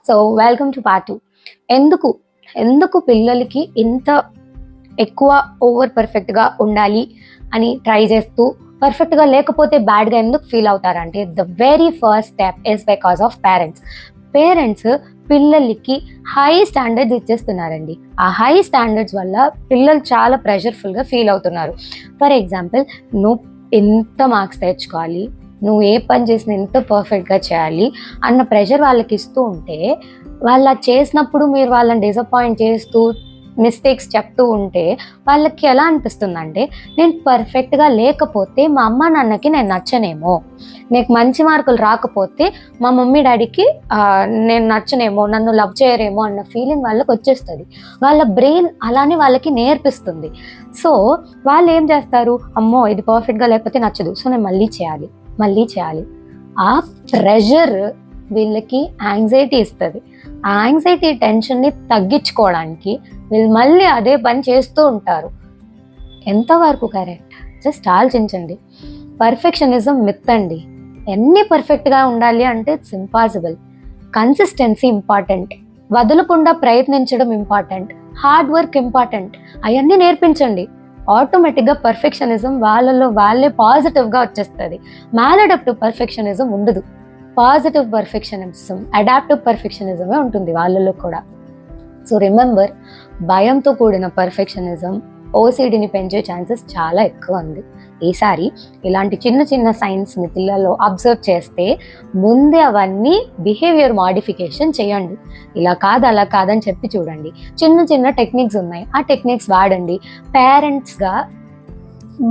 So welcome to part 2. ఎందుకు ఎందుకు పిల్లలకి ఇంత ఎక్కువ ఓవర్ పర్ఫెక్ట్గా ఉండాలి అని ట్రై చేస్తూ పర్ఫెక్ట్గా లేకపోతే బ్యాడ్గా ఎందుకు ఫీల్ అవుతారంటే the very first step is because of parents పిల్లలకి హై స్టాండర్డ్స్ ఇచ్చేస్తున్నారండి. ఆ హై స్టాండర్డ్స్ వల్ల పిల్లలు చాలా ప్రెషర్ఫుల్గా ఫీల్ అవుతున్నారు. ఫర్ ఎగ్జాంపుల్, నువ్వు ఎంత మార్క్స్ తెచ్చుకోవాలి, నువ్వు ఏ పని చేసినా ఎంత పర్ఫెక్ట్గా చేయాలి అన్న ప్రెషర్ వాళ్ళకి ఇస్తూ ఉంటే, వాళ్ళు చేసినప్పుడు మీరు వాళ్ళని డిసప్పాయింట్ చేస్తూ మిస్టేక్స్ చెప్తూ ఉంటే వాళ్ళకి ఎలా అనిపిస్తుందంటే, నేను పర్ఫెక్ట్గా లేకపోతే మా అమ్మ నాన్నకి నేను నచ్చనేమో, నీకు మంచి మార్కులు రాకపోతే మా మమ్మీ డాడీకి నేను నచ్చనేమో, నన్ను లవ్ చేయరేమో అన్న ఫీలింగ్ వాళ్ళకి వచ్చేస్తుంది. వాళ్ళ బ్రెయిన్ అలానే వాళ్ళకి నేర్పిస్తుంది. సో వాళ్ళు ఏం చేస్తారు, అమ్మో ఇది పర్ఫెక్ట్గా లేకపోతే నచ్చదు, సో నేను మళ్ళీ చేయాలి. ఆ ప్రెషర్ వీళ్ళకి యాంగ్జైటీ ఇస్తుంది. ఆ యాంగ్జైటీ టెన్షన్ని తగ్గించుకోవడానికి వీళ్ళు మళ్ళీ అదే పని చేస్తూ ఉంటారు. ఎంతవరకు కరెక్ట్? జస్ట్ ఆలోచించండి. పర్ఫెక్షనిజం మిత్ అండి. ఎన్ని పర్ఫెక్ట్గా ఉండాలి అంటే ఇట్స్ ఇంపాసిబుల్. కన్సిస్టెన్సీ ఇంపార్టెంట్, వదలకుండా ప్రయత్నించడం ఇంపార్టెంట్, హార్డ్ వర్క్ ఇంపార్టెంట్. అవన్నీ నేర్పించండి. ఆటోమేటిక్గా పర్ఫెక్షనిజం వాళ్ళలో వాళ్ళే పాజిటివ్గా వచ్చేస్తుంది. మాలడప్టివ్ పర్ఫెక్షనిజం ఉండదు. పాజిటివ్ పర్ఫెక్షనిజం, అడాప్టివ్ పర్ఫెక్షనిజమే ఉంటుంది వాళ్ళలో కూడా. సో రిమెంబర్, భయంతో కూడిన పర్ఫెక్షనిజం ఓసిడిని పెంచే ఛాన్సెస్ చాలా ఎక్కువ ఉంది. ఈసారి ఇలాంటి చిన్న చిన్న సైన్స్ని పిల్లల్లో అబ్జర్వ్ చేస్తే ముందే అవన్నీ బిహేవియర్ మాడిఫికేషన్ చేయండి. ఇలా కాదు అలా కాదని చెప్పి చూడండి. చిన్న చిన్న టెక్నిక్స్ ఉన్నాయి, ఆ టెక్నిక్స్ వాడండి. పేరెంట్స్గా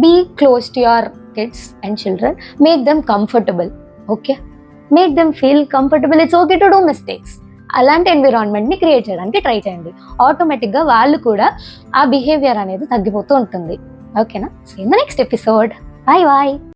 be close to your kids and children, make them comfortable. Okay, make them feel comfortable. It's okay to do mistakes. అలాంటి ఎన్విరాన్మెంట్ని క్రియేట్ చేయడానికి ట్రై చేయండి. ఆటోమేటిక్గా వాళ్ళు కూడా ఆ బిహేవియర్ అనేది తగ్గిపోతూ ఉంటుంది. ఓకేనా? See in the next episode. Bye bye.